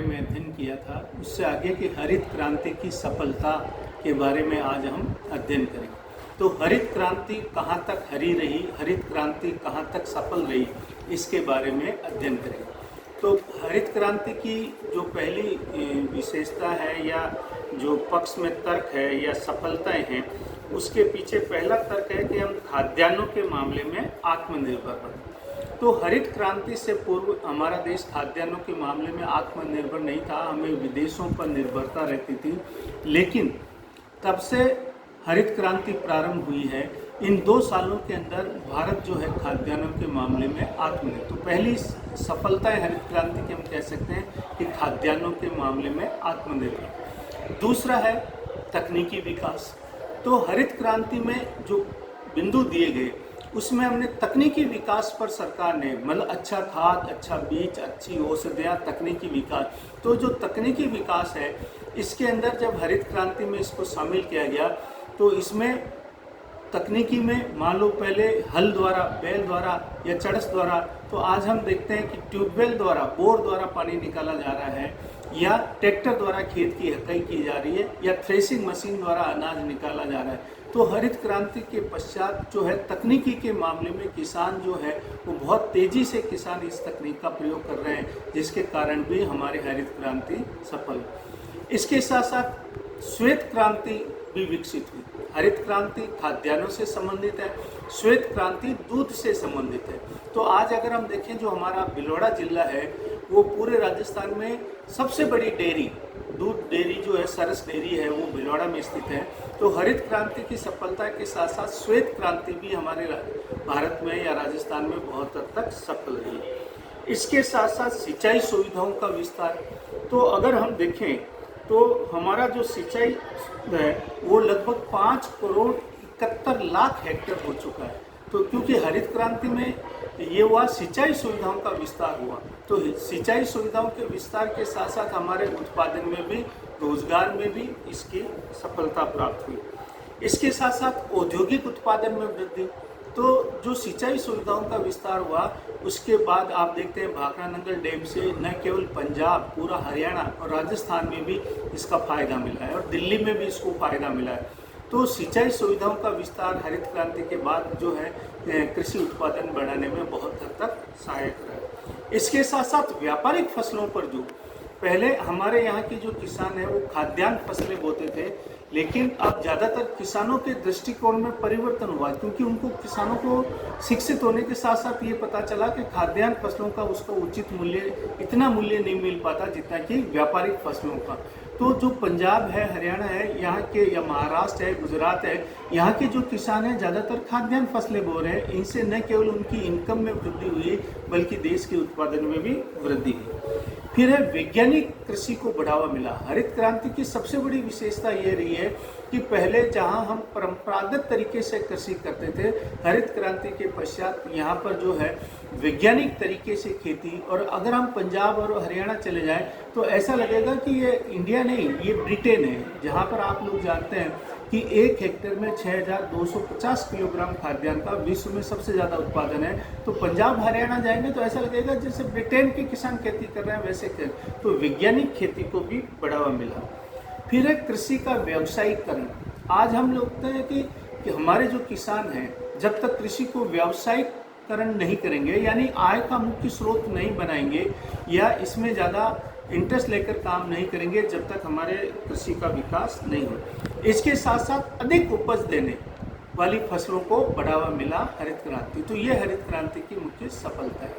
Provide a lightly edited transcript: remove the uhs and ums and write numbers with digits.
में अध्ययन किया था, उससे आगे की हरित क्रांति की सफलता के बारे में आज हम अध्ययन करेंगे। तो हरित क्रांति कहाँ तक हरी रही, हरित क्रांति कहाँ तक सफल रही, इसके बारे में अध्ययन करेंगे। तो हरित क्रांति की जो पहली विशेषता है या जो पक्ष में तर्क है या सफलताएं हैं, उसके पीछे पहला तर्क है कि हम खाद्यान्नों के मामले में आत्मनिर्भर बने। तो हरित क्रांति से पूर्व हमारा देश खाद्यान्नों के मामले में आत्मनिर्भर नहीं था, हमें विदेशों पर निर्भरता रहती थी। लेकिन तब से हरित क्रांति प्रारंभ हुई है। इन 2 सालों के अंदर भारत जो है खाद्यान्नों के मामले में आत्मनिर्भर, तो पहली सफलता है हरित क्रांति की, हम कह सकते हैं कि खाद्यान्नों के मामले में आत्मनिर्भर। दूसरा है तकनीकी विकास। तो हरित क्रांति में जो बिंदु दिए गए, उसमें हमने तकनीकी विकास पर सरकार ने, मतलब अच्छा खाद, अच्छा बीज, अच्छी औषधियाँ, तकनीकी विकास। तो जो तकनीकी विकास है, इसके अंदर जब हरित क्रांति में इसको शामिल किया गया, तो इसमें तकनीकी में मान लो पहले हल द्वारा, बैल द्वारा या चड़स द्वारा, तो आज हम देखते हैं कि ट्यूबवेल द्वारा, बोर द्वारा पानी निकाला जा रहा है, या ट्रैक्टर द्वारा खेत की हकाई की जा रही है, या थ्रेसिंग मशीन द्वारा अनाज निकाला जा रहा है। तो हरित क्रांति के पश्चात जो है तकनीकी के मामले में किसान जो है वो बहुत तेज़ी से किसान इस तकनीक का प्रयोग कर रहे हैं, जिसके कारण भी हमारी हरित क्रांति सफल। इसके साथ साथ श्वेत क्रांति भी विकसित हुई। हरित क्रांति खाद्यान्नों से संबंधित है, श्वेत क्रांति दूध से संबंधित है। तो आज अगर हम देखें, जो हमारा भीलवाड़ा जिला है, वो पूरे राजस्थान में सबसे बड़ी डेयरी, दूध डेयरी जो है, सरस डेयरी है, वो भीलवाड़ा में स्थित है। तो हरित क्रांति की सफलता के साथ साथ श्वेत क्रांति भी हमारे भारत में या राजस्थान में बहुत हद तक सफल रही है। इसके साथ साथ सिंचाई सुविधाओं का विस्तार। तो अगर हम देखें तो हमारा जो सिंचाई है वो लगभग 5 करोड़ 71 लाख हेक्टेयर हो चुका है। तो क्योंकि हरित क्रांति में ये हुआ, सिंचाई सुविधाओं का विस्तार हुआ, तो सिंचाई सुविधाओं के विस्तार के साथ साथ हमारे उत्पादन में भी, रोजगार में भी इसकी सफलता प्राप्त हुई। इसके साथ साथ औद्योगिक उत्पादन में वृद्धि। तो जो सिंचाई सुविधाओं का विस्तार हुआ, उसके बाद आप देखते हैं भाखड़ा नंगल डैम से न केवल पंजाब, पूरा हरियाणा और राजस्थान में भी इसका फायदा मिला है, और दिल्ली में भी इसको फायदा मिला है। तो सिंचाई सुविधाओं का विस्तार हरित क्रांति के बाद जो है कृषि उत्पादन बढ़ाने में बहुत हद तक सहायक रहा। इसके साथ साथ व्यापारिक फसलों पर, जो पहले हमारे यहाँ के जो किसान हैं वो खाद्यान्न फसलें बोते थे, लेकिन अब ज़्यादातर किसानों के दृष्टिकोण में परिवर्तन हुआ, क्योंकि उनको, किसानों को शिक्षित होने के साथ साथ ये पता चला कि खाद्यान्न फसलों का उसका उचित मूल्य, इतना मूल्य नहीं मिल पाता जितना कि व्यापारिक फसलों का। तो जो पंजाब है, हरियाणा है यहाँ के, या महाराष्ट्र है, गुजरात है, यहाँ के जो किसान हैं ज़्यादातर खाद्यान्न फसलें बो रहे हैं। इनसे न केवल उनकी इनकम में वृद्धि हुई, बल्कि देश के उत्पादन में भी वृद्धि हुई। फिर है वैज्ञानिक कृषि को बढ़ावा मिला। हरित क्रांति की सबसे बड़ी विशेषता ये रही है कि पहले जहां हम परंपरागत तरीके से कृषि करते थे, हरित क्रांति के पश्चात यहाँ पर जो है वैज्ञानिक तरीके से खेती। और अगर हम पंजाब और हरियाणा चले जाएं तो ऐसा लगेगा कि ये इंडिया नहीं, ये ब्रिटेन है, जहाँ पर आप लोग जानते हैं कि 1 हेक्टेयर में 6250 किलोग्राम खाद्यान्न का विश्व में सबसे ज़्यादा उत्पादन है। तो पंजाब हरियाणा जाएंगे तो ऐसा लगेगा जैसे ब्रिटेन के किसान खेती कर रहे हैं, वैसे कर। तो वैज्ञानिक खेती को भी बढ़ावा मिला। फिर है कृषि का व्यावसायिकरण। आज हम लोग देखते हैं कि हमारे जो किसान हैं, जब तक कृषि को व्यावसायिकरण नहीं करेंगे, यानी आय का मुख्य स्रोत नहीं बनाएंगे या इसमें ज़्यादा इंटरेस्ट लेकर काम नहीं करेंगे, जब तक हमारे कृषि का विकास नहीं हो। इसके साथ साथ अधिक उपज देने वाली फसलों को बढ़ावा मिला हरित क्रांति। तो ये हरित क्रांति की मुख्य सफलता है।